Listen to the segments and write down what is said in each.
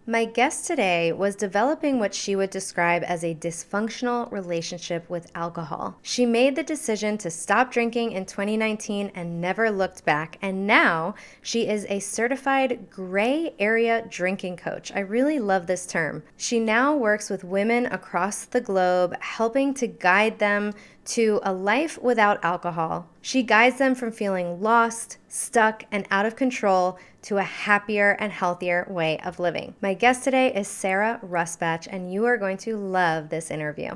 My guest today was developing what she would describe as a dysfunctional relationship with alcohol. She made the decision to stop drinking in 2019 and never looked back, and now she is a certified gray area drinking coach. I really love this term. She now works with women across the globe, helping to guide them to a life without alcohol. She guides them from feeling lost, stuck, and out of control to a happier and healthier way of living. My guest today is Sarah Rusbatch, and you are going to love this interview.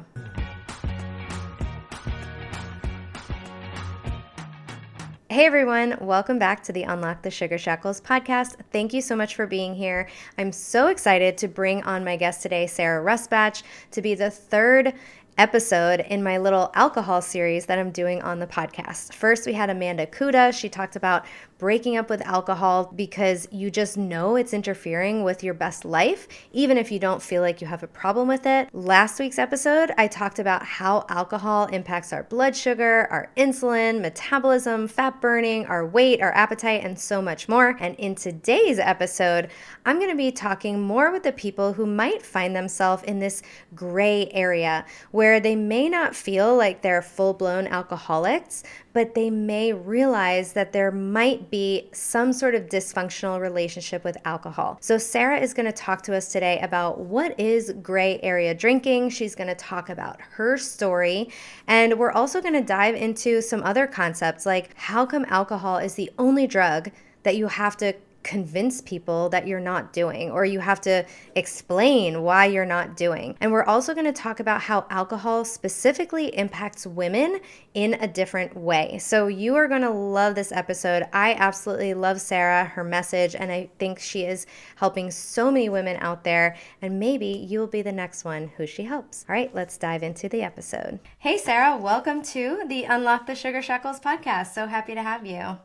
Hey everyone, welcome back to the Unlock the Sugar Shackles podcast. Thank you so much for being here. I'm so excited to bring on my guest today, Sarah Rusbatch, to be the third episode in my little alcohol series that I'm doing on the podcast. First, we had Amanda Kuda. She talked about breaking up with alcohol because you just know it's interfering with your best life, even if you don't feel like you have a problem with it. Last week's episode, I talked about how alcohol impacts our blood sugar, our insulin, metabolism, fat burning, our weight, our appetite, and so much more. And in today's episode, I'm going to be talking more with the people who might find themselves in this gray area where they may not feel like they're full-blown alcoholics, but they may realize that there might be some sort of dysfunctional relationship with alcohol. So Sarah is going to talk to us today about what is gray area drinking. She's going to talk about her story, and we're also going to dive into some other concepts like how come alcohol is the only drug that you have to convince people that you're not doing, or you have to explain why you're not doing. And we're also going to talk about how alcohol specifically impacts women in a different way. So you are going to love this episode. I absolutely love Sarah, her message, and I think she is helping so many women out there, and maybe you'll be the next one who she helps. All right, let's dive into the episode. Hey Sarah, welcome to the Unlock the Sugar Shackles podcast. So happy to have you.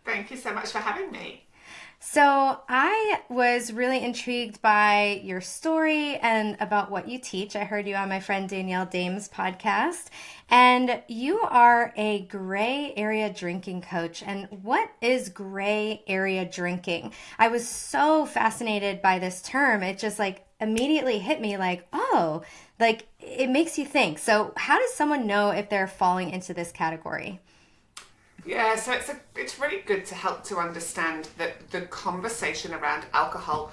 Thank you so much for having me. So I was really intrigued by your story and about what you teach. I heard you on my friend Danielle Dame's podcast, and you are a gray area drinking coach. And what is gray area drinking? I was so fascinated by this term. It just immediately hit me it makes you think. So how does someone know if they're falling into this category? Yeah, so it's really good to help to understand that the conversation around alcohol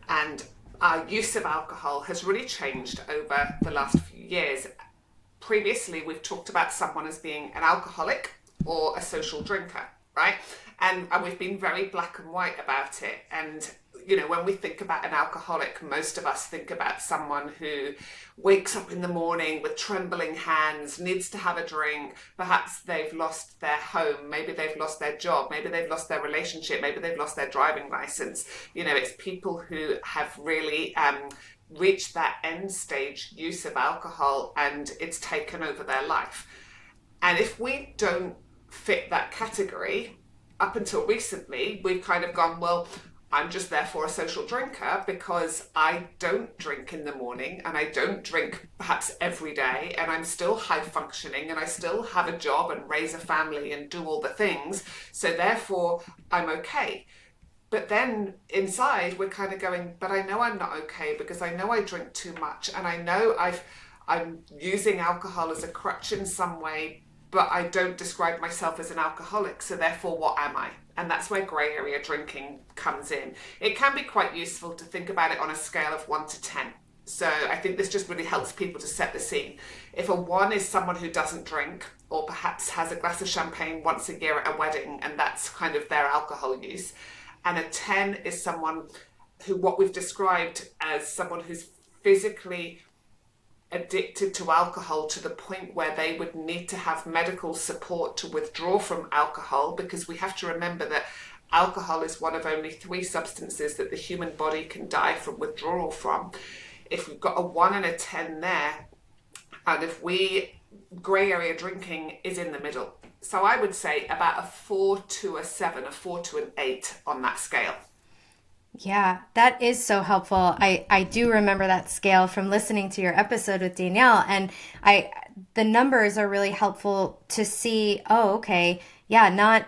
and our use of alcohol has really changed over the last few years. Previously, we've talked about someone as being an alcoholic or a social drinker, right? And we've been very black and white about it. And when we think about an alcoholic, most of us think about someone who wakes up in the morning with trembling hands, needs to have a drink. Perhaps they've lost their home. Maybe they've lost their job. Maybe they've lost their relationship. Maybe they've lost their driving license. It's people who have really reached that end stage use of alcohol, and it's taken over their life. And if we don't fit that category, up until recently, we've kind of gone, well, I'm just therefore a social drinker because I don't drink in the morning and I don't drink perhaps every day, and I'm still high functioning and I still have a job and raise a family and do all the things. So therefore I'm okay. But then inside we're kind of going, but I know I'm not okay because I know I drink too much, and I know I'm using alcohol as a crutch in some way, but I don't describe myself as an alcoholic. So therefore, what am I? And that's where grey area drinking comes in. It can be quite useful to think about it on a scale of 1 to 10. So I think this just really helps people to set the scene. If a 1 is someone who doesn't drink, or perhaps has a glass of champagne once a year at a wedding, and that's kind of their alcohol use. And a 10 is someone who, what we've described as someone who's physically addicted to alcohol to the point where they would need to have medical support to withdraw from alcohol, because we have to remember that alcohol is one of only 3 substances that the human body can die from withdrawal from. If we've got a 1 and a 10 there, and if grey area drinking is in the middle. So I would say about a 4 to a 7, a 4 to an 8 on that scale. Yeah, that is so helpful. I do remember that scale from listening to your episode with Danielle, and the numbers are really helpful to see, okay, yeah,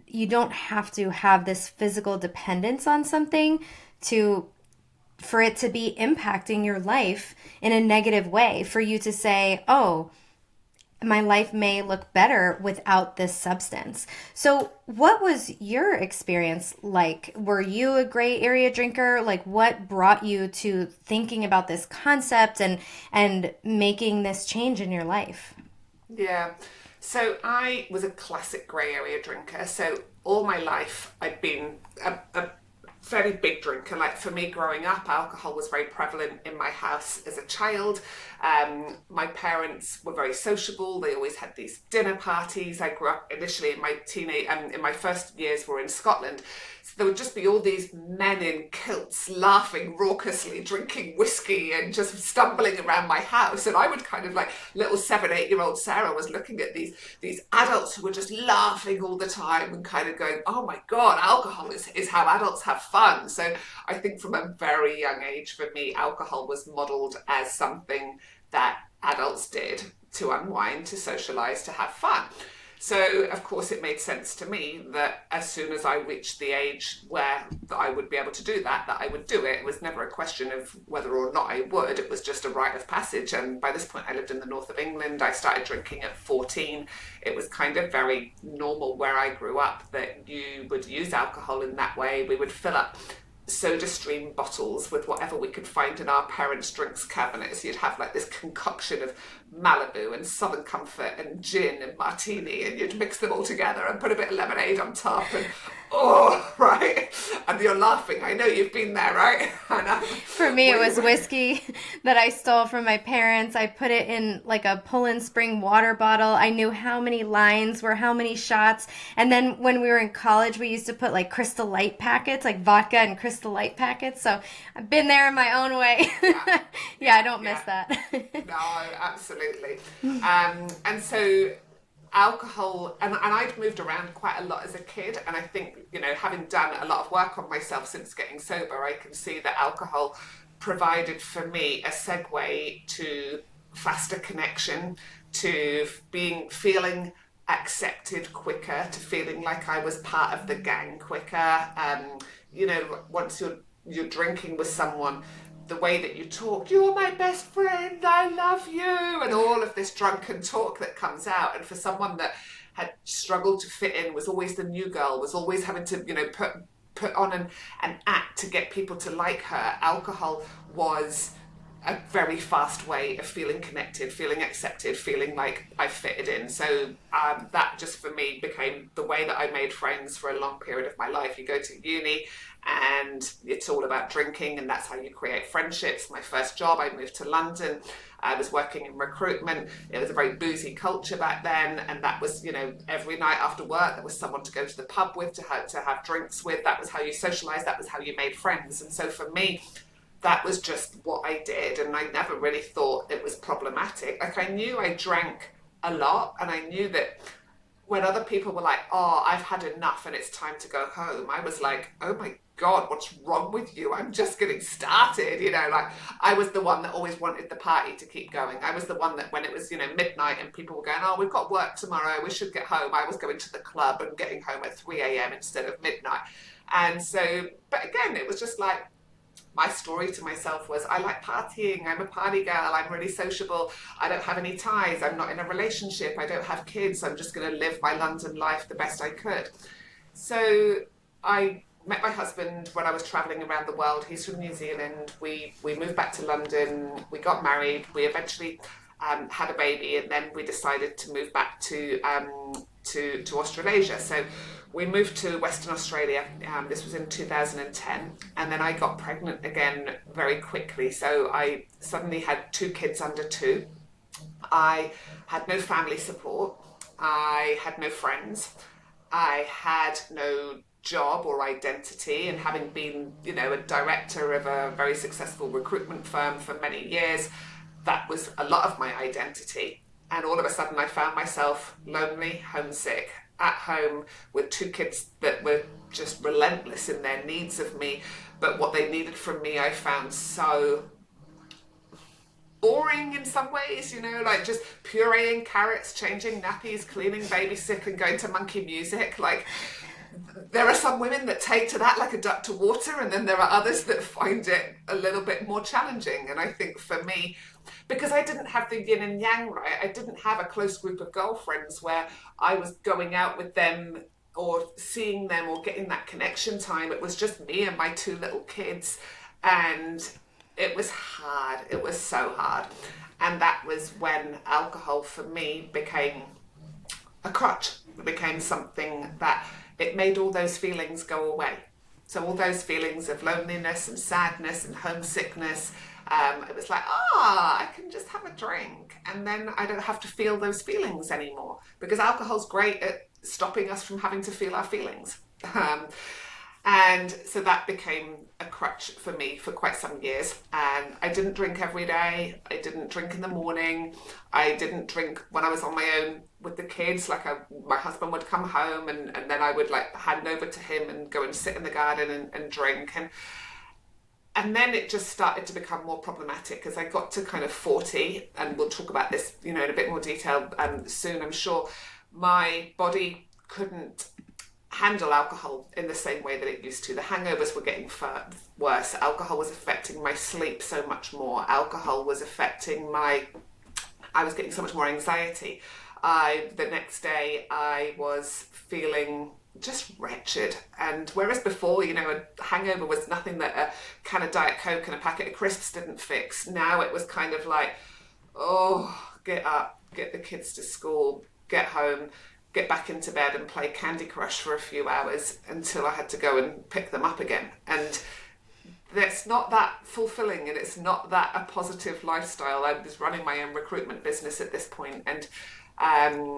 you don't have to have this physical dependence on something for it to be impacting your life in a negative way, for you to say, oh, my life may look better without this substance. So what was your experience like? Were you a gray area drinker? Like, what brought you to thinking about this concept and making this change in your life? Yeah. So I was a classic grey area drinker. So all my life I'd been a fairly big drinker. Like for me growing up, alcohol was very prevalent in my house as a child. My parents were very sociable. They always had these dinner parties. I grew up initially in my first years were in Scotland. So there would just be all these men in kilts laughing raucously, drinking whiskey and just stumbling around my house. And I would kind of like, little 7, 8-year-old Sarah was looking at these adults who were just laughing all the time and kind of going, oh my God, alcohol is how adults have fun. So I think from a very young age for me, alcohol was modeled as something that adults did to unwind, to socialize, to have fun. So, of course, it made sense to me that as soon as I reached the age where that I would be able to do that I would do it. It was never a question of whether or not I would. It was just a rite of passage. And by this point, I lived in the north of England. I started drinking at 14. It was kind of very normal where I grew up that you would use alcohol in that way. We would fill up soda stream bottles with whatever we could find in our parents' drinks cabinets. You'd have like this concoction of Malibu and Southern Comfort and gin and martini, and you'd mix them all together and put a bit of lemonade on top, and right, and you're laughing. I know you've been there, right? For me, it was whiskey that I stole from my parents. I put it in like a Poland Spring water bottle. I knew how many lines were how many shots. And then when we were in college, we used to put like Crystal Light packets, like vodka and Crystal Light packets. So I've been there in my own way. Yeah, I don't miss that. No, absolutely. And so alcohol, and I'd moved around quite a lot as a kid, and I think, having done a lot of work on myself since getting sober, I can see that alcohol provided for me a segue to faster connection, to feeling accepted quicker, to feeling like I was part of the gang quicker. Once you're drinking with someone, the way that you talk, you're my best friend, I love you, and all of this drunken talk that comes out. And for someone that had struggled to fit in, was always the new girl, was always having to, put on an act to get people to like her, alcohol was a very fast way of feeling connected, feeling accepted, feeling like I fitted in. So that just for me became the way that I made friends for a long period of my life. You go to uni and it's all about drinking, and that's how you create friendships. My first job, I moved to London. I was working in recruitment. It was a very boozy culture back then, and that was, every night after work there was someone to go to the pub with, to have drinks with. That was how you socialized, that was how you made friends. And so for me, that was just what I did, and I never really thought it was problematic. Like, I knew I drank a lot, and I knew that when other people were like, oh, I've had enough and it's time to go home, I was like, oh my God, what's wrong with you? I'm just getting started. Like, I was the one that always wanted the party to keep going. I was the one that when it was, midnight and people were going, oh, we've got work tomorrow, we should get home, I was going to the club and getting home at 3 a.m. instead of midnight. And so, but again, it was just like, my story to myself was, I like partying, I'm a party girl, I'm really sociable, I don't have any ties, I'm not in a relationship, I don't have kids, I'm just going to live my London life the best I could. So I met my husband when I was travelling around the world. He's from New Zealand. We moved back to London, we got married, we eventually had a baby, and then we decided to move back to Australasia. So we moved to Western Australia. This was in 2010, and then I got pregnant again very quickly. So I suddenly had 2 kids under 2. I had no family support. I had no friends. I had no job or identity, and having been, a director of a very successful recruitment firm for many years, that was a lot of my identity. And all of a sudden I found myself lonely, homesick, at home with 2 kids that were just relentless in their needs of me, but what they needed from me I found so boring in some ways, like just pureeing carrots, changing nappies, cleaning baby sick and going to monkey music. Like, there are some women that take to that like a duck to water, and then there are others that find it a little bit more challenging. And I think for me, because I didn't have the yin and yang, right? I didn't have a close group of girlfriends where I was going out with them or seeing them or getting that connection time. It was just me and my two little kids. And it was hard. It was so hard. And that was when alcohol for me became a crutch. It became something that it made all those feelings go away. So all those feelings of loneliness and sadness and homesickness, it was like, I can just have a drink and then I don't have to feel those feelings anymore, because alcohol's great at stopping us from having to feel our feelings. And so that became a crutch for me for quite some years. And I didn't drink every day. I didn't drink in the morning. I didn't drink when I was on my own with the kids. Like my husband would come home and then I would like hand over to him and go and sit in the garden and drink. And then it just started to become more problematic as I got to kind of 40, and we'll talk about this, in a bit more detail soon, I'm sure. My body couldn't handle alcohol in the same way that it used to. The hangovers were getting worse. Alcohol was affecting my sleep so much more. Alcohol was affecting I was getting so much more anxiety. The next day I was feeling just wretched. And whereas before, a hangover was nothing that a can of Diet Coke and a packet of crisps didn't fix. Now it was kind of like, get up, get the kids to school, get home, get back into bed and play Candy Crush for a few hours until I had to go and pick them up again. And that's not that fulfilling, and it's not that a positive lifestyle. I was running my own recruitment business at this point, and I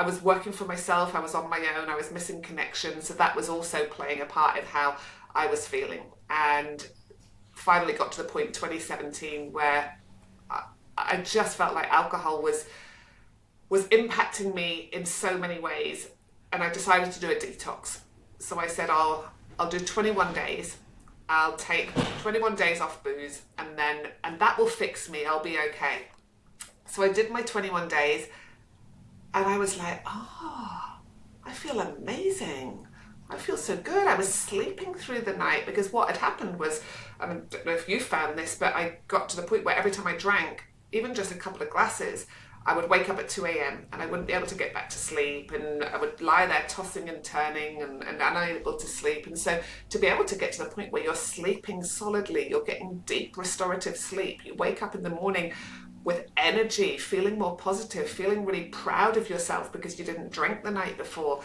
was working for myself, I was on my own, I was missing connection, so that was also playing a part in how I was feeling. And finally got to the point 2017 where I just felt like alcohol was impacting me in so many ways, and I decided to do a detox. So I said, I'll do 21 days. I'll take 21 days off booze, and that will fix me. I'll be okay. So I did my 21 days, and I was like, I feel amazing. I feel so good. I was sleeping through the night, because what had happened was, I don't know if you found this, but I got to the point where every time I drank, even just a couple of glasses, I would wake up at 2 a.m. and I wouldn't be able to get back to sleep, and I would lie there tossing and turning and unable to sleep. And so to be able to get to the point where you're sleeping solidly, you're getting deep restorative sleep, you wake up in the morning with energy, feeling more positive, feeling really proud of yourself because you didn't drink the night before,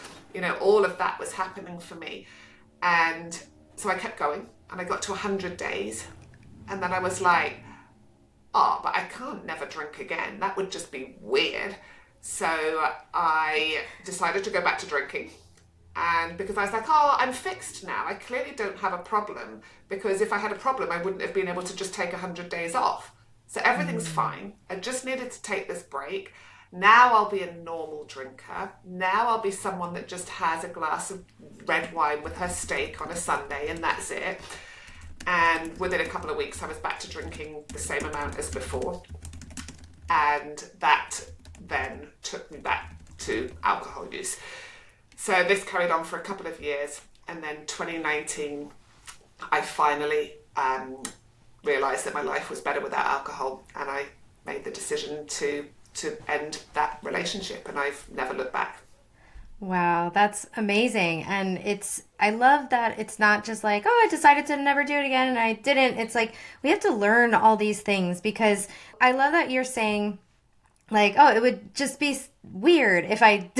all of that was happening for me. And so I kept going, and I got to 100 days, and then I was like, but I can't never drink again. That would just be weird. So I decided to go back to drinking. And because I was like, I'm fixed now. I clearly don't have a problem, because if I had a problem, I wouldn't have been able to just take 100 days off. So everything's fine. I just needed to take this break. Now I'll be a normal drinker. Now I'll be someone that just has a glass of red wine with her steak on a Sunday, and that's it. And within a couple of weeks, I was back to drinking the same amount as before. And that then took me back to alcohol use. So this carried on for a couple of years. And then 2019, I finally realised that my life was better without alcohol. And I made the decision to end that relationship. And I've never looked back. Wow, that's amazing. And I love that it's not just like, I decided to never do it again and I didn't. It's like, we have to learn all these things, because I love that you're saying like, it would just be weird if I,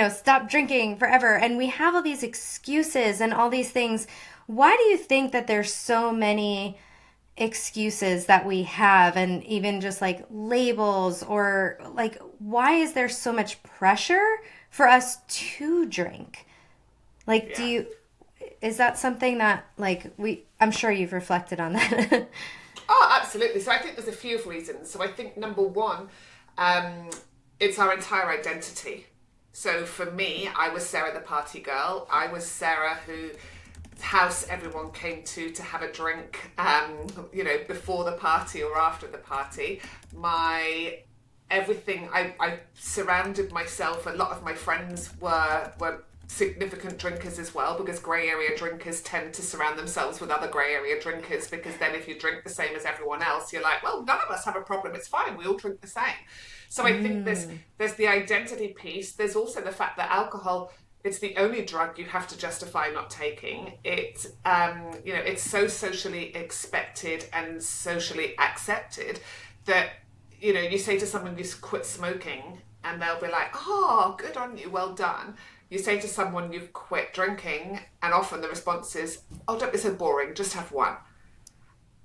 stopped drinking forever. And we have all these excuses and all these things. Why do you think that there's so many excuses that we have, and even just like labels, or like, why is there so much pressure for us to drink? Like, is that something that like I'm sure you've reflected on that? Absolutely. So I think there's a few reasons. So I think number one, it's our entire identity. So for me, I was Sarah the party girl. I was Sarah whose house everyone came to have a drink, before the party or after the party. Everything, I surrounded myself, a lot of my friends were significant drinkers as well, because grey area drinkers tend to surround themselves with other grey area drinkers, because then if you drink the same as everyone else, you're like, well, none of us have a problem, it's fine, we all drink the same. So I think there's the identity piece. There's also the fact that alcohol, it's the only drug you have to justify not taking. It's it's so socially expected and socially accepted that, you say to someone you quit smoking and they'll be like, oh, good on you, well done. You say to someone you've quit drinking, and often the response is, oh, don't be so boring, just have one.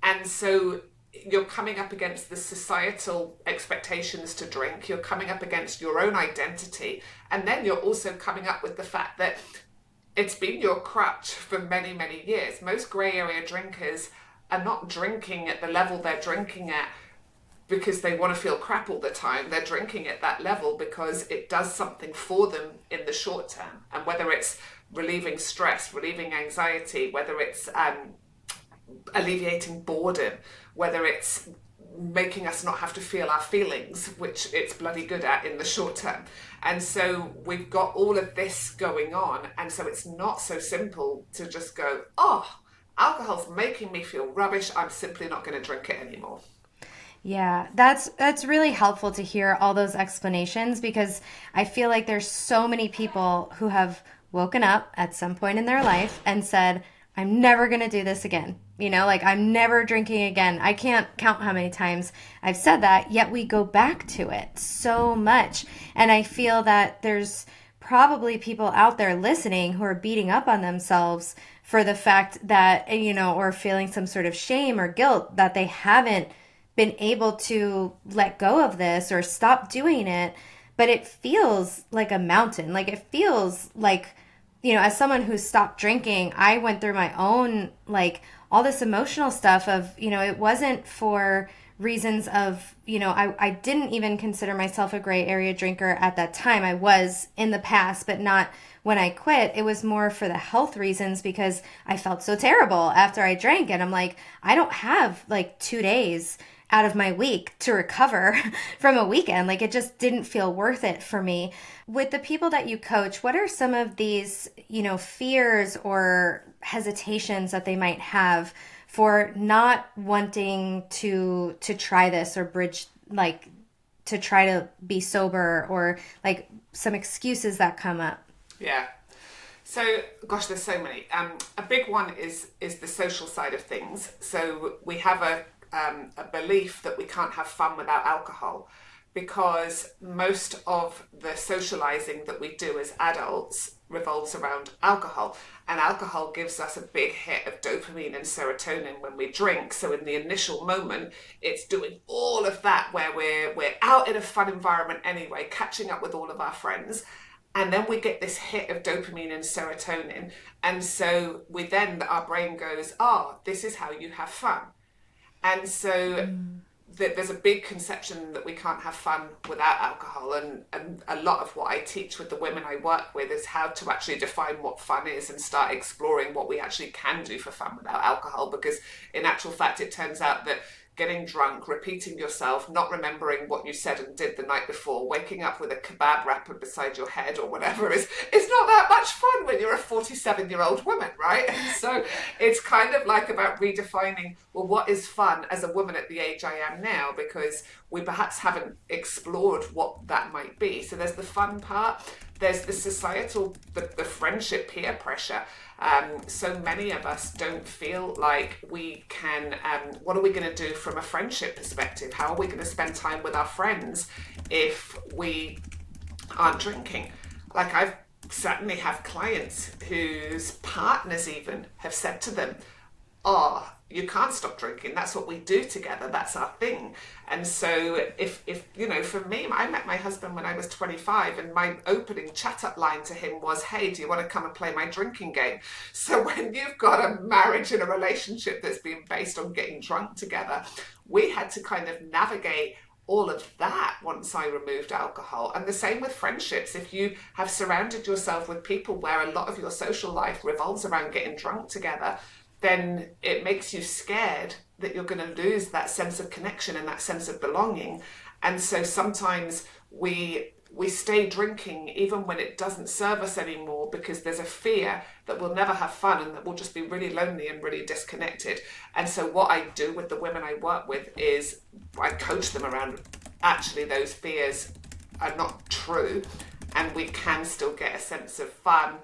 And so you're coming up against the societal expectations to drink, you're coming up against your own identity, and then you're also coming up with the fact that it's been your crutch for many, many years. Most grey area drinkers are not drinking at the level they're drinking at because they want to feel crap all the time. They're drinking at that level because it does something for them in the short term. And whether it's relieving stress, relieving anxiety, whether it's alleviating boredom, whether it's making us not have to feel our feelings, which it's bloody good at in the short term. And so we've got all of this going on. And so it's not so simple to just go, oh, alcohol's making me feel rubbish, I'm simply not going to drink it anymore. Yeah, that's really helpful to hear all those explanations, because I feel like there's so many people who have woken up at some point in their life and said, I'm never going to do this again. I'm never drinking again. I can't count how many times I've said that, yet we go back to it so much. And I feel that there's probably people out there listening who are beating up on themselves for the fact that, or feeling some sort of shame or guilt that they haven't been able to let go of this or stop doing it. But it feels like a mountain. Like it feels like, as someone who stopped drinking, I went through my own, all this emotional stuff of, it wasn't for reasons of, I didn't even consider myself a gray area drinker at that time. I was in the past, but not when I quit. It was more for the health reasons, because I felt so terrible after I drank. And I'm like, I don't have 2 days out of my week to recover from a weekend. It just didn't feel worth it for me. With the people that you coach, what are some of these, fears or hesitations that they might have for not wanting to try this, or bridge, to try to be sober, or some excuses that come up? Yeah. So, gosh, there's so many. A big one is the social side of things. So we have a belief that we can't have fun without alcohol, because most of the socializing that we do as adults revolves around alcohol, and alcohol gives us a big hit of dopamine and serotonin when we drink. So in the initial moment, it's doing all of that where we're out in a fun environment anyway, catching up with all of our friends. And then we get this hit of dopamine and serotonin. And so our brain goes, oh, this is how you have fun. And so there's a big conception that we can't have fun without alcohol. And a lot of what I teach with the women I work with is how to actually define what fun is and start exploring what we actually can do for fun without alcohol. Because in actual fact, it turns out that getting drunk, repeating yourself, not remembering what you said and did the night before, waking up with a kebab wrapper beside your head or whatever is not that much fun when you're a 47-year-old woman, right? And so it's kind of about redefining, well, what is fun as a woman at the age I am now, because we perhaps haven't explored what that might be. So there's the fun part, there's the societal, the friendship peer pressure. So many of us don't feel like we can, what are we going to do from a friendship perspective? How are we going to spend time with our friends if we aren't drinking? I've certainly have clients whose partners even have said to them, oh, you can't stop drinking. That's what we do together. That's our thing. And so if for me, I met my husband when I was 25, and my opening chat-up line to him was, hey, do you want to come and play my drinking game? So when you've got a marriage and a relationship that's been based on getting drunk together, we had to kind of navigate all of that once I removed alcohol. And the same with friendships. If you have surrounded yourself with people where a lot of your social life revolves around getting drunk together, then it makes you scared that you're going to lose that sense of connection and that sense of belonging. And so sometimes we we stay drinking even when it doesn't serve us anymore because there's a fear that we'll never have fun and that we'll just be really lonely and really disconnected. And so what I do with the women I work with is I coach them around actually those fears are not true, and we can still get a sense of fun,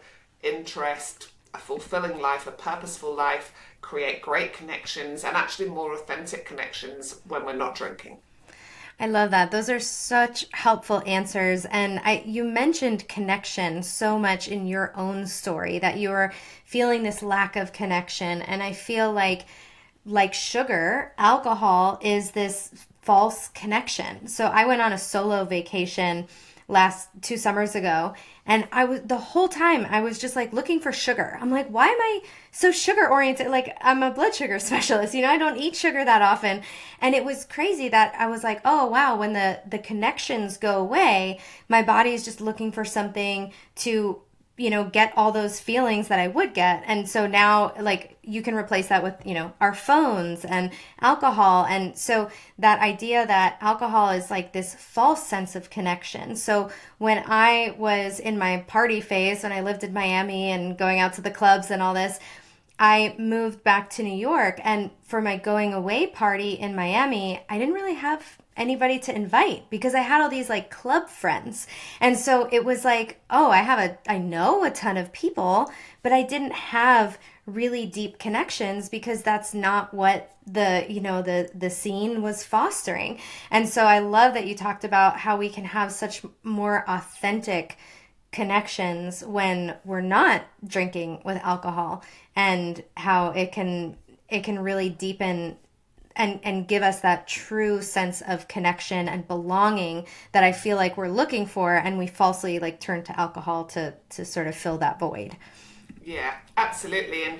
interest, a fulfilling life, a purposeful life, create great connections and actually more authentic connections when we're not drinking. I love that. Those are such helpful answers. And you mentioned connection so much in your own story, that you were feeling this lack of connection. And I feel like sugar, alcohol is this false connection. So I went on a solo vacation last 2 summers ago, and I was the whole time I was just like looking for sugar. I'm like, why am I so sugar oriented? Like, I'm a blood sugar specialist, I don't eat sugar that often. And it was crazy that I was like, oh wow, when the connections go away, my body is just looking for something to get all those feelings that I would get. And so now, like, you can replace that with, our phones and alcohol. And so that idea that alcohol is like this false sense of connection. So when I was in my party phase, when I lived in Miami and going out to the clubs and all this, I moved back to New York, and for my going away party in Miami, I didn't really have anybody to invite because I had all these like club friends. And so it was like, oh, I know a ton of people, but I didn't have really deep connections because that's not what the scene was fostering. And so I love that you talked about how we can have such more authentic connections when we're not drinking with alcohol, and how it can really deepen and give us that true sense of connection and belonging that I feel like we're looking for, and we falsely like turn to alcohol to sort of fill that void. Yeah, absolutely. And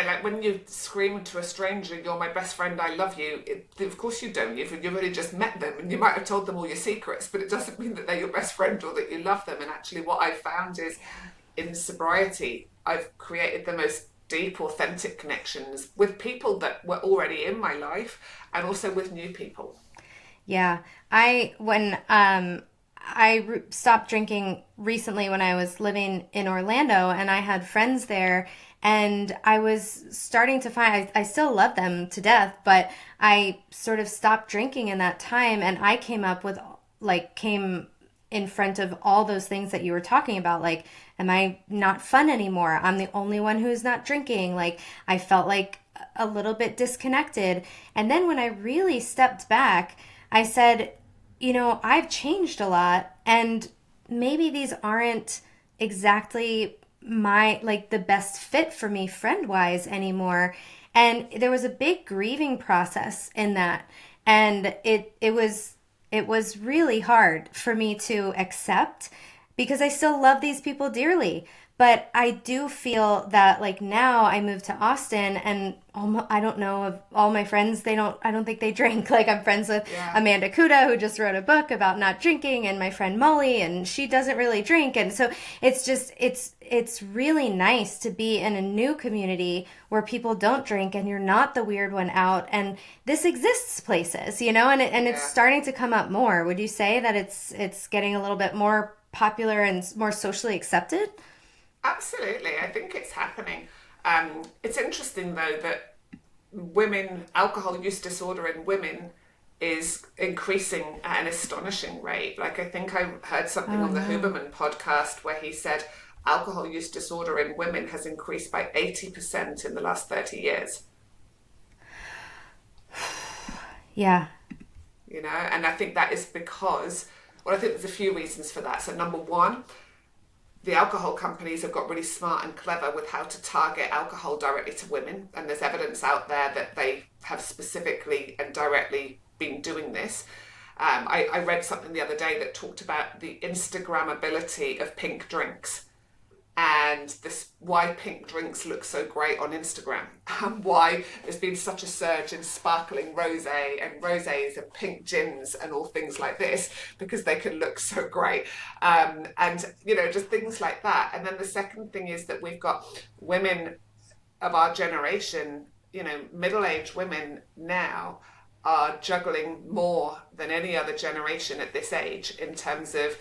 like when you scream to a stranger, "You're my best friend, I love you," of course you don't. You've only just met them, and you might have told them all your secrets, but it doesn't mean that they're your best friend or that you love them. And actually what I've found is in sobriety, I've created the most deep, authentic connections with people that were already in my life, and also with new people. Yeah. Stopped drinking recently when I was living in Orlando, and I had friends there, and I was starting to find I still love them to death, but I sort of stopped drinking in that time, and I came in front of all those things that you were talking about. Like, am I not fun anymore? I'm the only one who's not drinking. Like, I felt like a little bit disconnected. And then when I really stepped back, I said, I've changed a lot, and maybe these aren't exactly the best fit for me friend wise anymore. And there was a big grieving process in that. And it was really hard for me to accept, because I still love these people dearly. But I do feel that, like, now I moved to Austin, and I don't know, of all my friends, I don't think they drink. Like, I'm friends with Amanda Kuda, who just wrote a book about not drinking, and my friend Molly, and she doesn't really drink. And so it's really nice to be in a new community where people don't drink, and you're not the weird one out. And this exists places, and it's starting to come up more. Would you say that it's getting a little bit more popular and more socially accepted? Absolutely, I think it's happening. It's interesting though that alcohol use disorder in women is increasing at an astonishing rate. Like, I think I heard something on the Huberman podcast where he said alcohol use disorder in women has increased by 80% in the last 30 years. Yeah. And I think that is because, I think there's a few reasons for that. So number one, the alcohol companies have got really smart and clever with how to target alcohol directly to women. And there's evidence out there that they have specifically and directly been doing this. I read something the other day that talked about the Instagrammability of pink drinks, and why pink drinks look so great on Instagram, and why there's been such a surge in sparkling rosé and rosés and pink gins and all things like this, because they can look so great. And just things like that. And then the second thing is that we've got women of our generation, middle-aged women now, are juggling more than any other generation at this age in terms of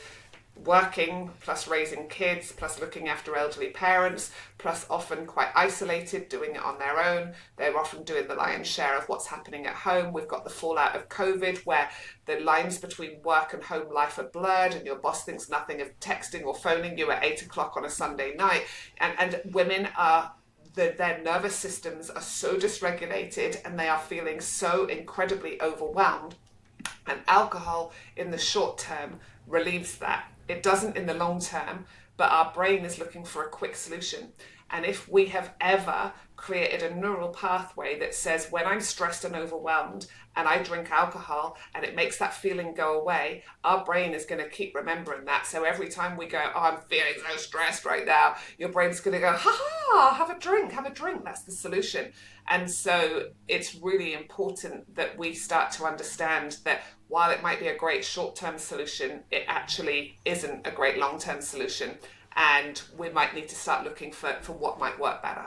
working, plus raising kids, plus looking after elderly parents, plus often quite isolated, doing it on their own. They're often doing the lion's share of what's happening at home. We've got the fallout of COVID, where the lines between work and home life are blurred, and your boss thinks nothing of texting or phoning you at 8 o'clock on a Sunday night. And women are, their nervous systems are so dysregulated, and they are feeling so incredibly overwhelmed. And alcohol in the short term relieves that. It doesn't in the long term, but our brain is looking for a quick solution. And if we have ever created a neural pathway that says, when I'm stressed and overwhelmed and I drink alcohol and it makes that feeling go away, our brain is going to keep remembering that. So every time we go, oh, I'm feeling so stressed right now, your brain's going to go, ha ha, have a drink, have a drink. That's the solution. And so it's really important that we start to understand that while it might be a great short-term solution, it actually isn't a great long-term solution. And we might need to start looking for what might work better.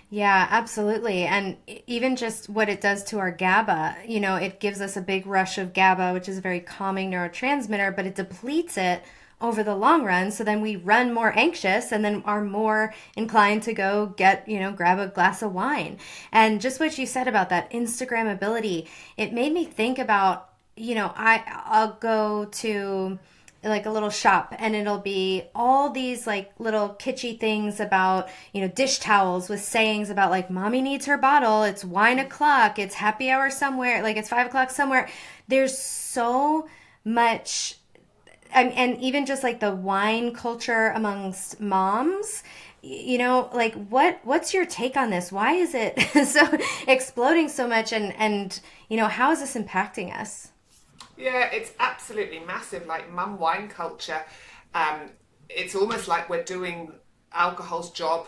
Yeah, absolutely. And even just what it does to our GABA, it gives us a big rush of GABA, which is a very calming neurotransmitter, but it depletes it over the long run. So then we run more anxious and then are more inclined to go get, grab a glass of wine. And just what you said about that Instagram ability, it made me think about, I'll go to like a little shop and it'll be all these like little kitschy things about, dish towels with sayings about like mommy needs her bottle. It's wine o'clock. It's happy hour somewhere. Like it's 5 o'clock somewhere. There's so much. And even just like the wine culture amongst moms, like what's your take on this? Why is it so exploding so much? And how is this impacting us? Yeah, it's absolutely massive. Like mum wine culture, it's almost like we're doing alcohol's job.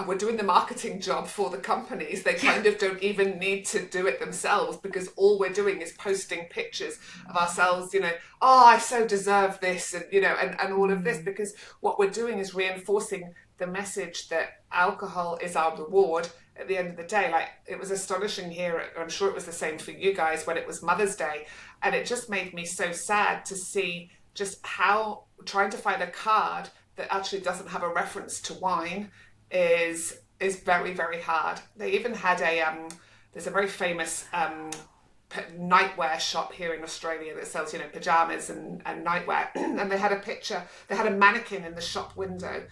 We're doing the marketing job for the companies. They kind of don't even need to do it themselves, because all we're doing is posting pictures of ourselves. Oh, I so deserve this, and all of this, because what we're doing is reinforcing the message that alcohol is our reward at the end of the day. Like, it was astonishing here, I'm sure it was the same for you guys when it was Mother's Day, and it just made me so sad to see just how trying to find a card that actually doesn't have a reference to wine is very, very hard. They even had there's a very famous nightwear shop here in Australia that sells pajamas and nightwear, and they had a mannequin in the shop window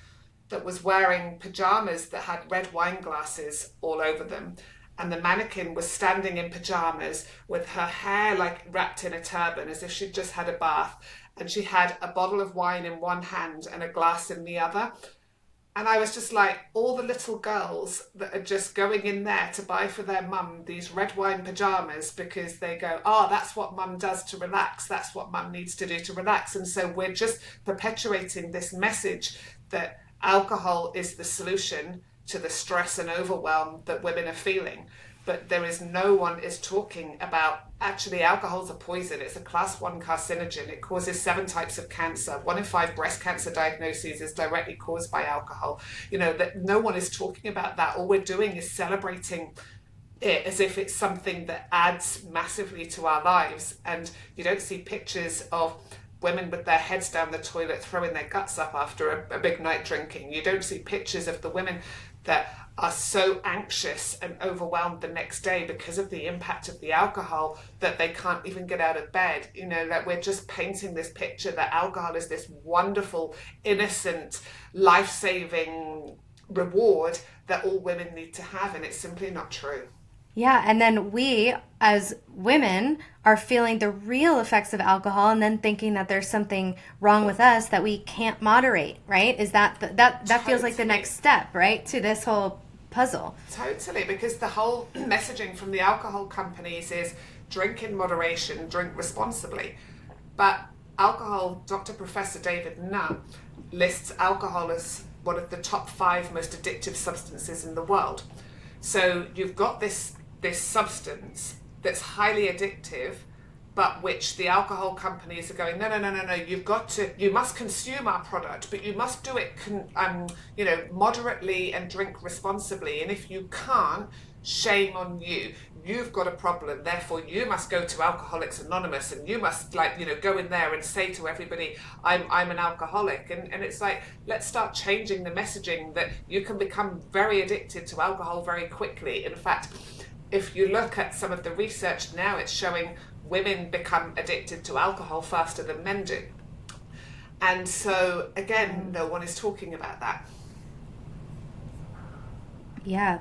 that was wearing pajamas that had red wine glasses all over them. And the mannequin was standing in pajamas with her hair like wrapped in a turban as if she'd just had a bath. And she had a bottle of wine in one hand and a glass in the other. And I was just like, all the little girls that are just going in there to buy for their mum these red wine pajamas because they go, oh, that's what mum does to relax. That's what mum needs to do to relax. And so we're just perpetuating this message that alcohol is the solution to the stress and overwhelm that women are feeling. But no one is talking about, actually, alcohol's a poison. It's a class 1 carcinogen. It causes 7 types of cancer. 1 in 5 breast cancer diagnoses is directly caused by alcohol. That no one is talking about that. All we're doing is celebrating it as if it's something that adds massively to our lives. And you don't see pictures of women with their heads down the toilet throwing their guts up after a big night drinking. You don't see pictures of the women that are so anxious and overwhelmed the next day because of the impact of the alcohol that they can't even get out of bed. That we're just painting this picture that alcohol is this wonderful, innocent, life-saving reward that all women need to have, and it's simply not true. Yeah, and then we, as women, are feeling the real effects of alcohol and then thinking that there's something wrong with us that we can't moderate, right? Is that Totally. Feels like the next step, right, to this whole puzzle? Totally, because the whole messaging from the alcohol companies is drink in moderation, drink responsibly. But alcohol, Dr. Professor David Nutt lists alcohol as one of the top 5 most addictive substances in the world. So you've got this substance that's highly addictive, but which the alcohol companies are going, no, you must consume our product, but you must do it, moderately and drink responsibly. And if you can't, shame on you. You've got a problem, therefore you must go to Alcoholics Anonymous, and you must, like, you know, go in there and say to everybody, I'm an alcoholic. And it's like, let's start changing the messaging that you can become very addicted to alcohol very quickly. In fact, if you look at some of the research now, it's showing women become addicted to alcohol faster than men do. And so again, no one is talking about that. Yeah,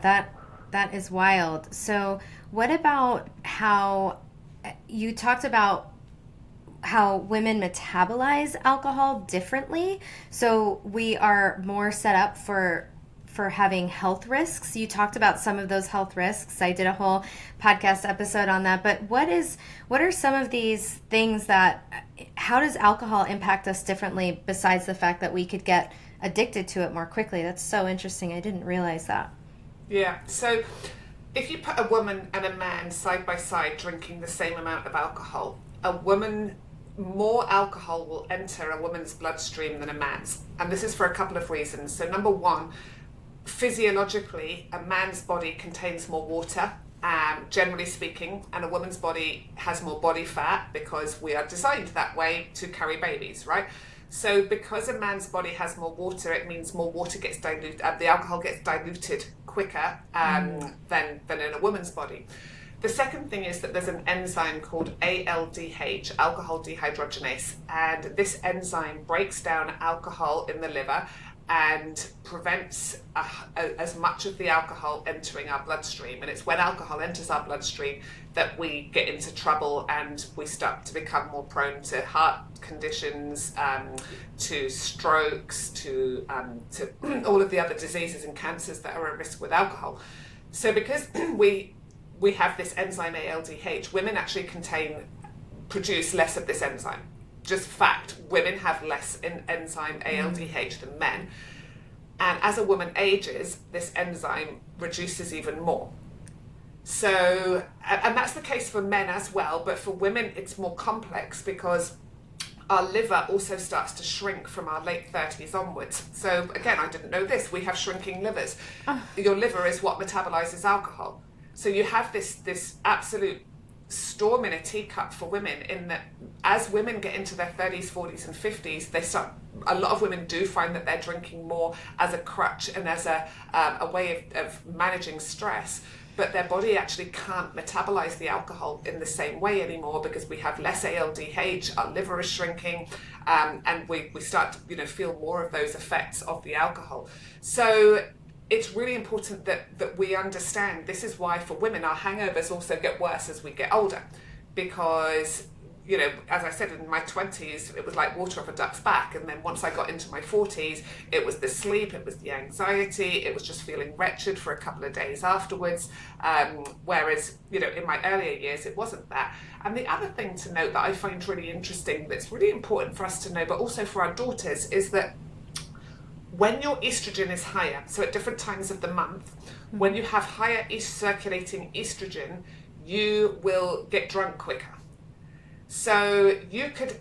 that is wild. So what about how you talked about how women metabolize alcohol differently? So we are more set up for having health risks. You talked about some of those health risks. I did a whole podcast episode on that. But what are some of these things how does alcohol impact us differently besides the fact that we could get addicted to it more quickly? That's so interesting. I didn't realize that. Yeah, so if you put a woman and a man side by side drinking the same amount of alcohol, more alcohol will enter a woman's bloodstream than a man's. And this is for a couple of reasons. So number one, physiologically, a man's body contains more water, generally speaking, and a woman's body has more body fat because we are designed that way to carry babies, right? So because a man's body has more water, it means more water gets diluted, the alcohol gets diluted quicker than in a woman's body. The second thing is that there's an enzyme called ALDH, alcohol dehydrogenase, and this enzyme breaks down alcohol in the liver and prevents as much of the alcohol entering our bloodstream. And it's when alcohol enters our bloodstream that we get into trouble and we start to become more prone to heart conditions, to strokes, to all of the other diseases and cancers that are at risk with alcohol. So because we have this enzyme ALDH, women actually produce less of this enzyme. Just fact, women have less enzyme ALDH than men. And as a woman ages, this enzyme reduces even more. So, and that's the case for men as well, but for women it's more complex because our liver also starts to shrink from our late 30s onwards. So again, I didn't know this, we have shrinking livers. Your liver is what metabolizes alcohol. So you have this absolute storm in a teacup for women, in that as women get into their 30s, 40s and 50s, a lot of women do find that they're drinking more as a crutch and as a way of managing stress, but their body actually can't metabolize the alcohol in the same way anymore because we have less ALDH, our liver is shrinking, and we start to feel more of those effects of the alcohol. So it's really important that we understand this is why for women our hangovers also get worse as we get older, because as I said, in my 20s it was like water off a duck's back, and then once I got into my 40s it was the sleep, it was the anxiety, it was just feeling wretched for a couple of days afterwards, whereas in my earlier years it wasn't that. And the other thing to note that I find really interesting, that's really important for us to know but also for our daughters, is that when your estrogen is higher, so at different times of the month, when you have higher circulating estrogen, you will get drunk quicker. So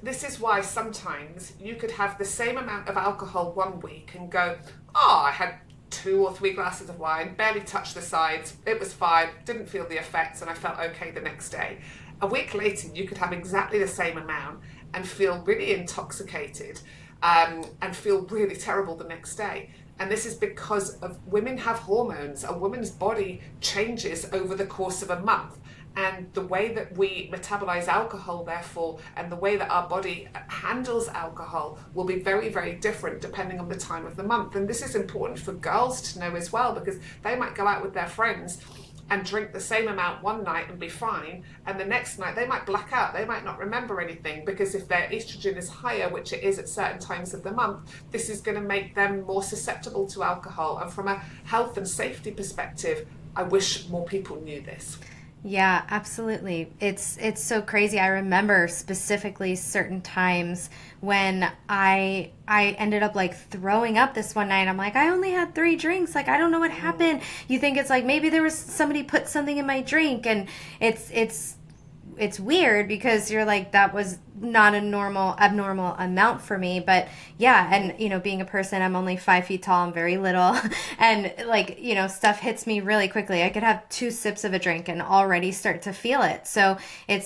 this is why sometimes you could have the same amount of alcohol one week and go, I had 2 or 3 glasses of wine, barely touched the sides, it was fine, didn't feel the effects, and I felt okay the next day. A week later, you could have exactly the same amount and feel really intoxicated, and feel really terrible the next day. And this is because women have hormones. A woman's body changes over the course of a month. And the way that we metabolize alcohol, therefore, and the way that our body handles alcohol will be very, very different depending on the time of the month. And this is important for girls to know as well, because they might go out with their friends and drink the same amount one night and be fine, and the next night they might black out, they might not remember anything, because if their estrogen is higher, which it is at certain times of the month, this is going to make them more susceptible to alcohol. And from a health and safety perspective, I wish more people knew this. Yeah, absolutely. It's so crazy. I remember specifically certain times when I ended up like throwing up this one night. I'm like, I only had 3 drinks. Like, I don't know what happened. You think it's like maybe there was somebody put something in my drink, and it it's weird because you're like, that was not a abnormal amount for me. But yeah, and being a person, I'm only 5 feet tall, I'm very little. And like, stuff hits me really quickly. I could have 2 sips of a drink and already start to feel it. So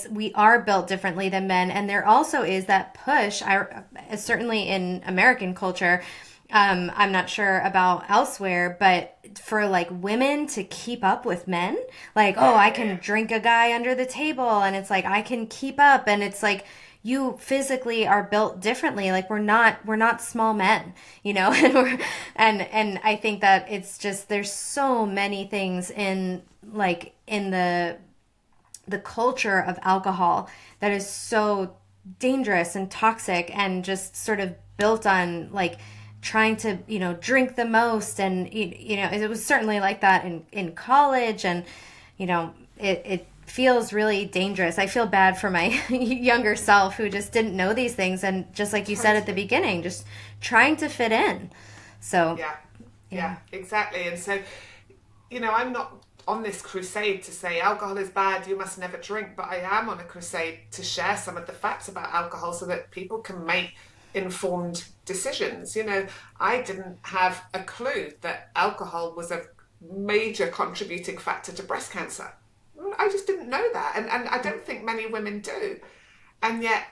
we are built differently than men. And there also is that push, certainly in American culture, I'm not sure about elsewhere, but for like women to keep up with men, like, oh, I can drink a guy under the table, and it's like I can keep up, and it's like you physically are built differently. Like we're not small men, and and I think that it's just there's so many things in the culture of alcohol that is so dangerous and toxic and just sort of built on like trying to drink the most. And it was certainly like that in college. And it feels really dangerous. I feel bad for my younger self who just didn't know these things, and just like you said at the beginning, just trying to fit in. So yeah, exactly. And so I'm not on this crusade to say alcohol is bad, you must never drink, but I am on a crusade to share some of the facts about alcohol so that people can make informed decisions. I didn't have a clue that alcohol was a major contributing factor to breast cancer. I just didn't know that. And I don't think many women do. And yet,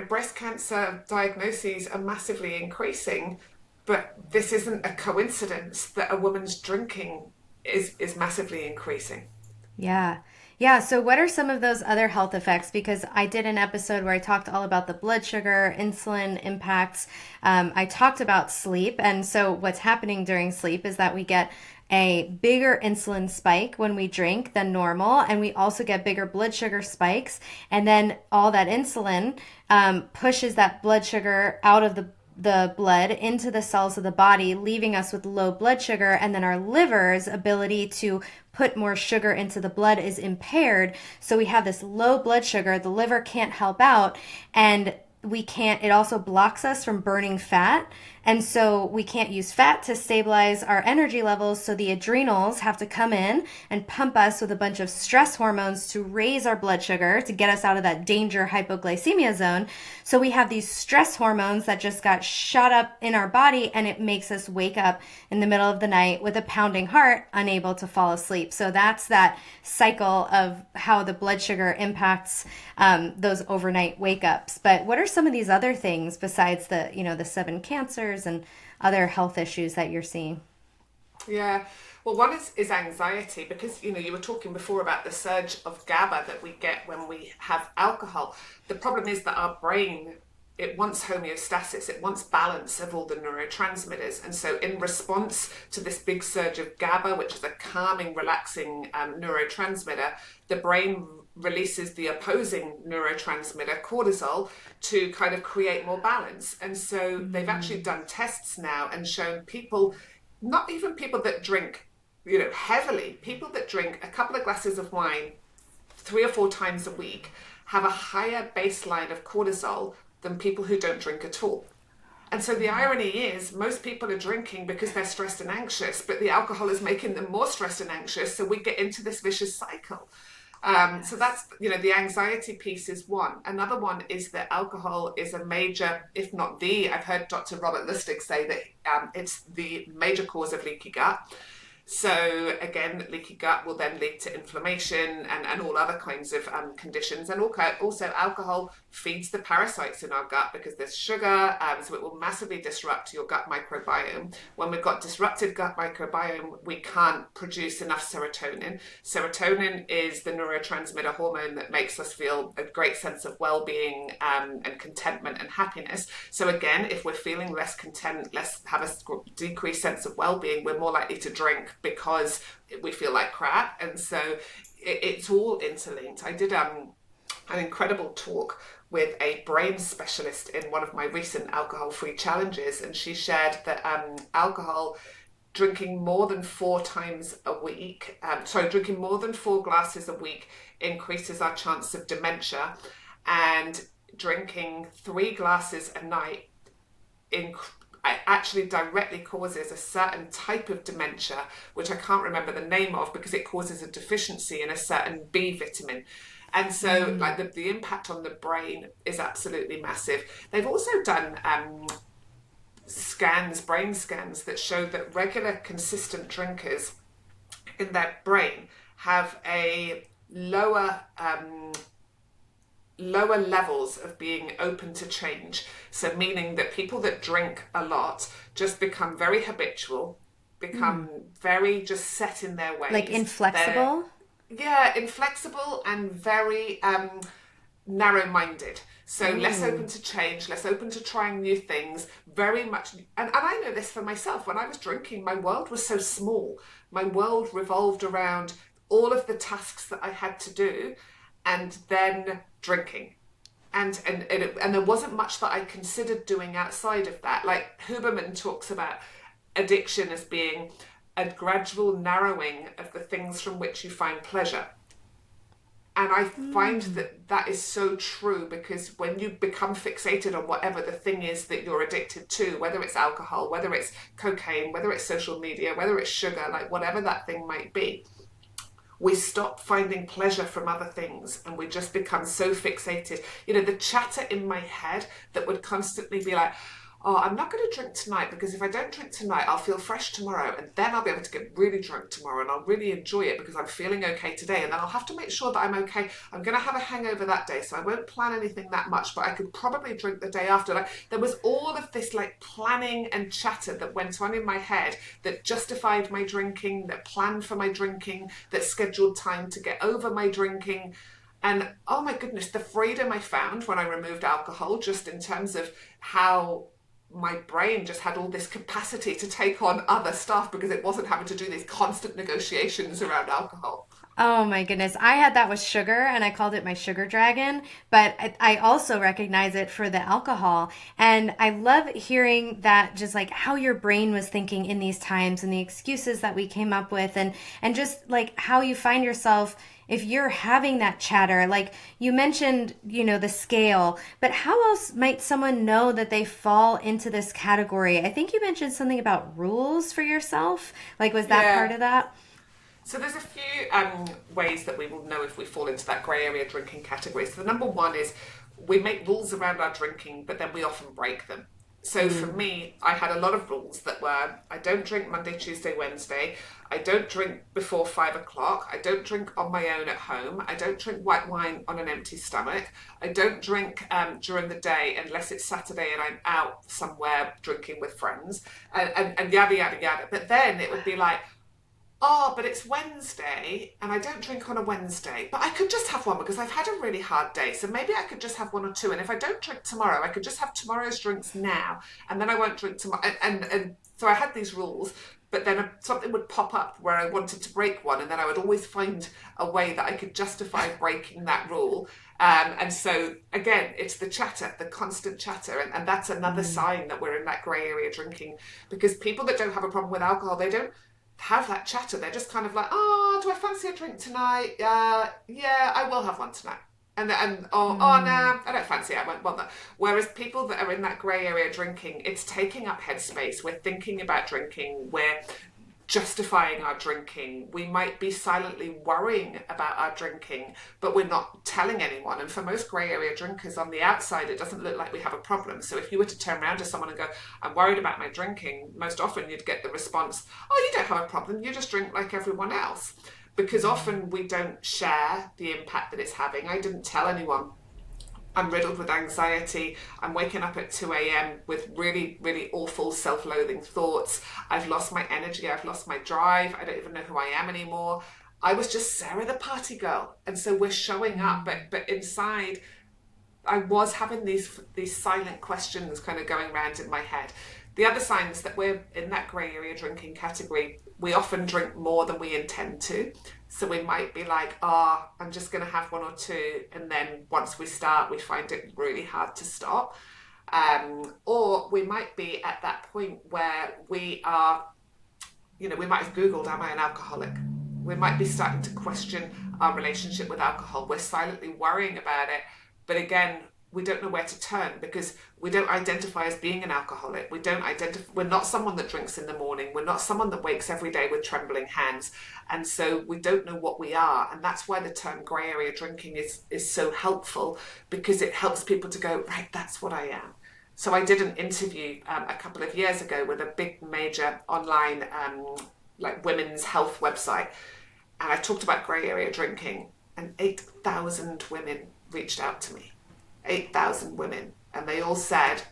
breast cancer diagnoses are massively increasing, but this isn't a coincidence that a woman's drinking is massively increasing. yeah. Yeah, so what are some of those other health effects? Because I did an episode where I talked all about the blood sugar, insulin impacts. I talked about sleep. And so what's happening during sleep is that we get a bigger insulin spike when we drink than normal. And we also get bigger blood sugar spikes. And then all that insulin pushes that blood sugar out of the blood into the cells of the body, leaving us with low blood sugar. And then our liver's ability to put more sugar into the blood is impaired. So we have this low blood sugar. The liver can't help out. And it also blocks us from burning fat. And so we can't use fat to stabilize our energy levels. So the adrenals have to come in and pump us with a bunch of stress hormones to raise our blood sugar, to get us out of that danger hypoglycemia zone. So we have these stress hormones that just got shot up in our body, and it makes us wake up in the middle of the night with a pounding heart, unable to fall asleep. So that's that cycle of how the blood sugar impacts those overnight wake ups. But what are some of these other things besides the 7 cancers and other health issues that you're seeing? Yeah. Well, one is anxiety, because you were talking before about the surge of GABA that we get when we have alcohol. The problem is that our brain, it wants homeostasis, it wants balance of all the neurotransmitters. And so in response to this big surge of GABA, which is a calming, relaxing neurotransmitter, the brain releases the opposing neurotransmitter, cortisol, to kind of create more balance. And so they've actually done tests now and shown people, not even people that drink, heavily, people that drink a couple of glasses of wine 3 or 4 times a week have a higher baseline of cortisol than people who don't drink at all. And so the irony is most people are drinking because they're stressed and anxious, but the alcohol is making them more stressed and anxious. So we get into this vicious cycle. So that's, the anxiety piece is one. Another one is that alcohol is a major, if not I've heard Dr. Robert Lustig say that it's the major cause of leaky gut. So again, leaky gut will then lead to inflammation and all other kinds of conditions. And also alcohol feeds the parasites in our gut because there's sugar, so it will massively disrupt your gut microbiome. When we've got disrupted gut microbiome, we can't produce enough serotonin. Serotonin is the neurotransmitter hormone that makes us feel a great sense of well-being and contentment and happiness. So again, if we're feeling less content, have a decreased sense of well-being, we're more likely to drink because we feel like crap. And so it's all interlinked. I did an incredible talk with a brain specialist in one of my recent alcohol-free challenges, and she shared that drinking more than 4 times a week, drinking more than 4 glasses a week increases our chance of dementia, and drinking 3 glasses a night actually directly causes a certain type of dementia, which I can't remember the name of because it causes a deficiency in a certain B vitamin. And so like the impact on the brain is absolutely massive. They've also done brain scans that show that regular consistent drinkers in their brain have a lower levels of being open to change. So meaning that people that drink a lot just become very habitual, become very just set in their ways. Like inflexible? Inflexible and very narrow-minded. So less open to change, less open to trying new things, very much. And I know this for myself. When I was drinking, my world was so small. My world revolved around all of the tasks that I had to do and then drinking. And there wasn't much that I considered doing outside of that. Like Huberman talks about addiction as being a gradual narrowing of the things from which you find pleasure. And I find that is so true, because when you become fixated on whatever the thing is that you're addicted to, whether it's alcohol, whether it's cocaine, whether it's social media, whether it's sugar, like whatever that thing might be, we stop finding pleasure from other things and we just become so fixated. You know, the chatter in my head that would constantly be like, oh, I'm not going to drink tonight because if I don't drink tonight, I'll feel fresh tomorrow and then I'll be able to get really drunk tomorrow and I'll really enjoy it because I'm feeling okay today, and then I'll have to make sure that I'm okay. I'm going to have a hangover that day, so I won't plan anything that much, but I could probably drink the day after. Like, there was all of this like planning and chatter that went on in my head that justified my drinking, that planned for my drinking, that scheduled time to get over my drinking. And oh my goodness, the freedom I found when I removed alcohol, just in terms of how my brain just had all this capacity to take on other stuff because it wasn't having to do these constant negotiations around alcohol. Oh my goodness. I had that with sugar and I called it my sugar dragon, but I also recognize it for the alcohol. And I love hearing that, just like how your brain was thinking in these times and the excuses that we came up with, and just like how you find yourself if you're having that chatter. Like you mentioned, the scale, but how else might someone know that they fall into this category? I think you mentioned something about rules for yourself. Like, was that part of that? So there's a few ways that we will know if we fall into that grey area drinking category. So the number one is we make rules around our drinking, but then we often break them. So for me, I had a lot of rules that were, I don't drink Monday, Tuesday, Wednesday. I don't drink before 5 o'clock. I don't drink on my own at home. I don't drink white wine on an empty stomach. I don't drink during the day unless it's Saturday and I'm out somewhere drinking with friends, and yada, yada, yada. But then it would be like, oh, but it's Wednesday and I don't drink on a Wednesday, but I could just have one because I've had a really hard day. So maybe I could just have one or two. And if I don't drink tomorrow, I could just have tomorrow's drinks now and then I won't drink tomorrow. And so I had these rules, but then something would pop up where I wanted to break one. And then I would always find a way that I could justify breaking that rule. And so again, it's the chatter, the constant chatter. And that's another sign that we're in that grey area drinking, because people that don't have a problem with alcohol, they don't have that chatter. They're just kind of like, oh, do I fancy a drink tonight? Yeah, I will have one tonight. And no, I don't fancy it, I won't bother. Whereas people that are in that grey area drinking, it's taking up headspace. We're thinking about drinking. We're justifying our drinking. We might be silently worrying about our drinking, but we're not telling anyone. And for most grey area drinkers, on the outside, it doesn't look like we have a problem. So if you were to turn around to someone and go, I'm worried about my drinking, most often you'd get the response, oh, you don't have a problem, you just drink like everyone else. Because often we don't share the impact that it's having. I didn't tell anyone. I'm riddled with anxiety. I'm waking up at 2 a.m. with really, really awful self-loathing thoughts. I've lost my energy. I've lost my drive. I don't even know who I am anymore. I was just Sarah the party girl. And so we're showing up, but inside I was having these silent questions kind of going around in my head. The other signs that we're in that grey area drinking category, we often drink more than we intend to. So we might be like, I'm just going to have one or two. And then once we start, we find it really hard to stop. Or we might be at that point where we are, we might have Googled, am I an alcoholic? We might be starting to question our relationship with alcohol. We're silently worrying about it. But again, we don't know where to turn because we don't identify as being an alcoholic. We're not someone that drinks in the morning. We're not someone that wakes every day with trembling hands. And so we don't know what we are. And that's why the term grey area drinking is so helpful, because it helps people to go, right, that's what I am. So I did an interview a couple of years ago with a big major online like women's health website. And I talked about grey area drinking, and 8,000 women reached out to me. 8,000 women. And they all said,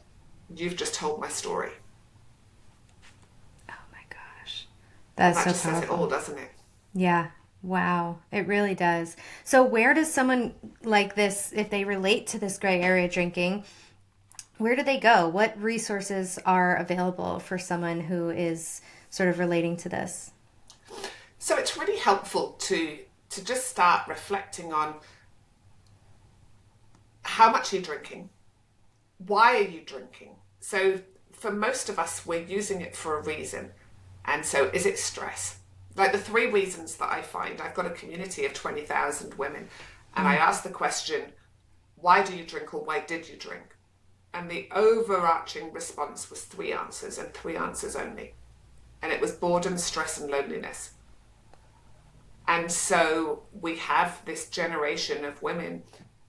you've just told my story. Oh my gosh. That's so just powerful. Says it all, doesn't it? Yeah. Wow. It really does. So where does someone like this, if they relate to this gray area drinking, where do they go? What resources are available for someone who is sort of relating to this? So it's really helpful to just start reflecting on how much you're drinking. Why are you drinking? So for most of us, we're using it for a reason. And so is it stress? Like the 3 reasons that I find, I've got a community of 20,000 women, and I ask the question, why do you drink, or why did you drink? And the overarching response was 3 answers, and 3 answers only. And it was boredom, stress, and loneliness. And so we have this generation of women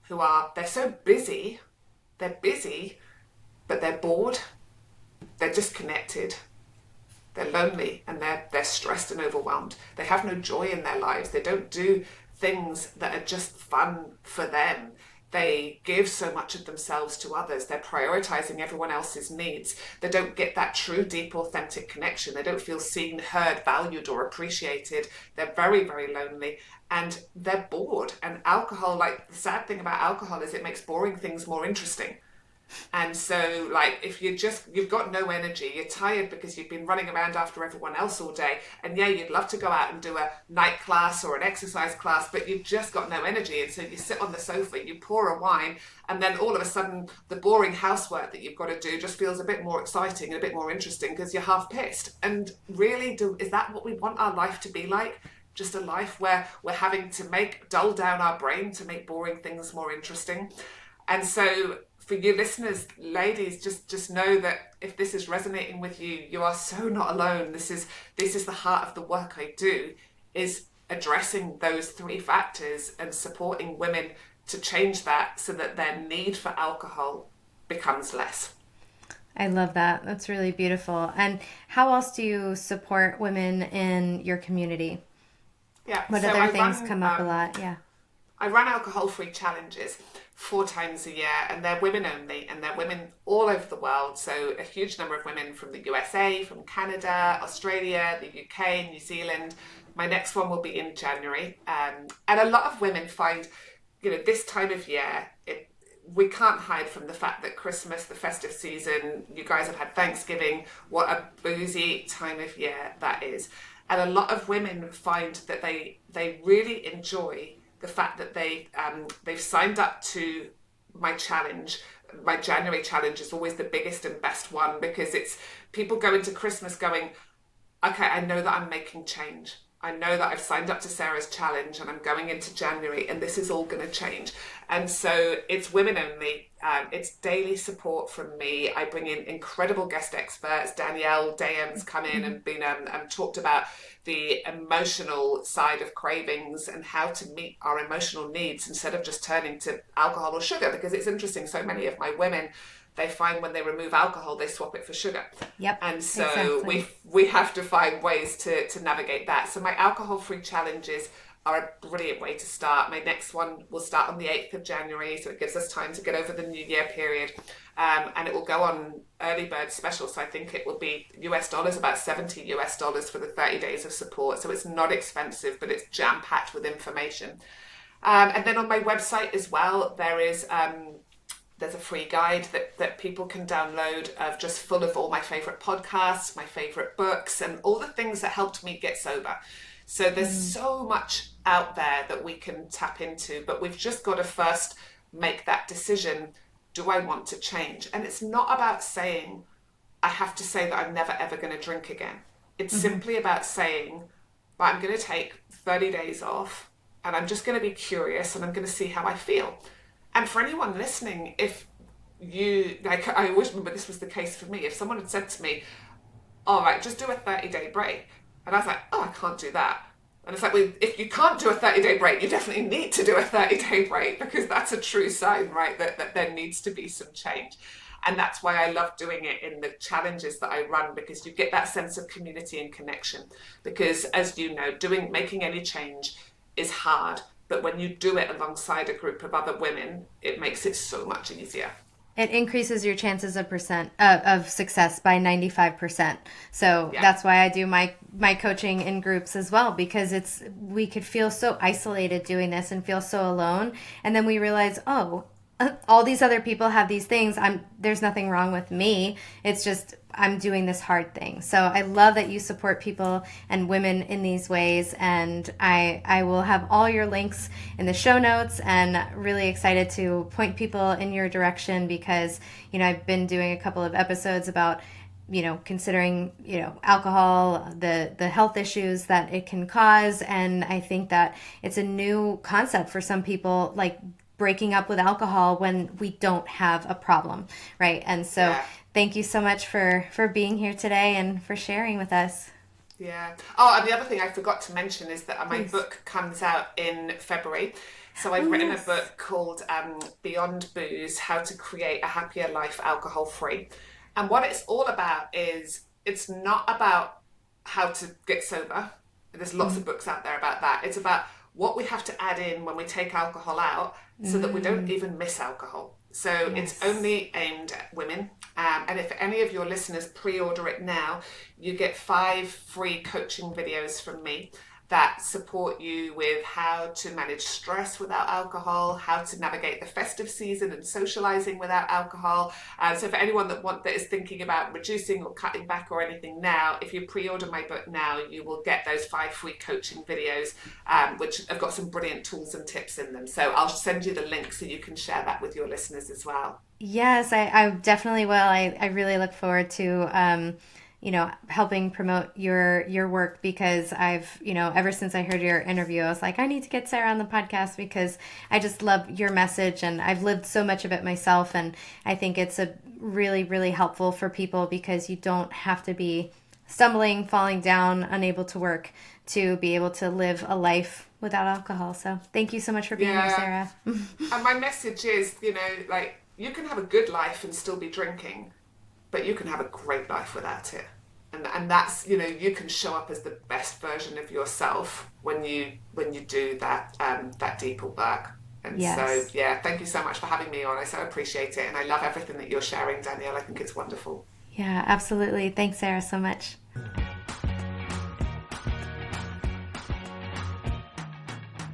who they're so busy, but they're bored, they're disconnected, they're lonely, and they're stressed and overwhelmed. They have no joy in their lives. They don't do things that are just fun for them. They give so much of themselves to others. They're prioritizing everyone else's needs. They don't get that true, deep, authentic connection. They don't feel seen, heard, valued, or appreciated. They're very, very lonely, and they're bored. And alcohol, like the sad thing about alcohol is it makes boring things more interesting. And so like if you've got no energy, you're tired because you've been running around after everyone else all day, and yeah, you'd love to go out and do a night class or an exercise class, but you've just got no energy. And so you sit on the sofa, you pour a wine, and then all of a sudden the boring housework that you've got to do just feels a bit more exciting and a bit more interesting because you're half pissed. And really, is that what we want our life to be like? Just a life where we're having to dull down our brain to make boring things more interesting? And so for you listeners, ladies, just know that if this is resonating with you, you are so not alone. This is the heart of the work I do, is addressing those 3 factors and supporting women to change that so that their need for alcohol becomes less. I love that. That's really beautiful. And how else do you support women in your community? Yeah. What other things come up a lot? Yeah. I run alcohol-free challenges 4 times a year, and they're women only, and they're women all over the world. So a huge number of women from the USA, from Canada, Australia, the UK, New Zealand. My next one will be in January. And a lot of women find, this time of year, we can't hide from the fact that Christmas, the festive season, you guys have had Thanksgiving, what a boozy time of year that is. And a lot of women find that they really enjoy the fact that they've signed up to my challenge. My January challenge is always the biggest and best one, because it's people go into Christmas going, okay, I know that I'm making change. I know that I've signed up to Sarah's challenge and I'm going into January and this is all going to change. And so it's women only. It's daily support from me. I bring in incredible guest experts. Danielle Dayham's come in and been talked about the emotional side of cravings and how to meet our emotional needs instead of just turning to alcohol or sugar, because it's interesting. So many of my women, they find when they remove alcohol, they swap it for sugar. Yep. And so we have to find ways to navigate that. So my alcohol-free challenges are a brilliant way to start. My next one will start on the 8th of January, so it gives us time to get over the New Year period. And it will go on early bird special. So I think it will be US dollars, about $70 US for the 30 days of support. So it's not expensive, but it's jam-packed with information. And then on my website as well, there's a free guide that people can download of just full of all my favorite podcasts, my favorite books, and all the things that helped me get sober. So there's so much out there that we can tap into, but we've just got to first make that decision. Do I want to change? And it's not about saying, I have to say that I'm never ever going to drink again. It's simply about saying, I'm going to take 30 days off and I'm just going to be curious and I'm going to see how I feel. And for anyone listening, if you, like, I always remember this was the case for me. If someone had said to me, all right, just do a 30-day break. And I was like, oh, I can't do that. And it's like, well, if you can't do a 30-day break, you definitely need to do a 30-day break, because that's a true sign, right, that there needs to be some change. And that's why I love doing it in the challenges that I run, because you get that sense of community and connection. Because as you know, making any change is hard. But when you do it alongside a group of other women, it makes it so much easier. It increases your chances of success by 95%. So that's why I do my coaching in groups as well, because we could feel so isolated doing this and feel so alone, and then we realize, oh, all these other people have these things. There's nothing wrong with me. It's just I'm doing this hard thing. So I love that you support people and women in these ways. And I will have all your links in the show notes, and really excited to point people in your direction, because, I've been doing a couple of episodes about, considering, alcohol, the health issues that it can cause. And I think that it's a new concept for some people, like breaking up with alcohol when we don't have a problem, right? And so thank you so much for being here today and for sharing with us. Yeah. Oh, and the other thing I forgot to mention is that my book comes out in February. So I've written a book called Beyond Booze, How to Create a Happier Life Alcohol-Free. And what it's all about is, it's not about how to get sober. There's lots of books out there about that. It's about what we have to add in when we take alcohol out, so that we don't even miss alcohol. So it's only aimed at women. And if any of your listeners pre-order it now, you get 5 free coaching videos from me that support you with how to manage stress without alcohol, how to navigate the festive season and socializing without alcohol. So for anyone that is thinking about reducing or cutting back or anything now, if you pre-order my book now, you will get those 5 free coaching videos, which have got some brilliant tools and tips in them. So I'll send you the link so you can share that with your listeners as well. Yes, I definitely will. I really look forward to helping promote your work, because I've, ever since I heard your interview, I was like, I need to get Sarah on the podcast, because I just love your message, and I've lived so much of it myself. And I think it's a really, really helpful for people, because you don't have to be stumbling, falling down, unable to work to be able to live a life without alcohol. So thank you so much for being here, Sarah. And my message is, you can have a good life and still be drinking, but you can have a great life without it. And that's, you can show up as the best version of yourself when you do that deeper work. And so, thank you so much for having me on. I so appreciate it. And I love everything that you're sharing, Danielle. I think it's wonderful. Yeah, absolutely. Thanks, Sarah, so much.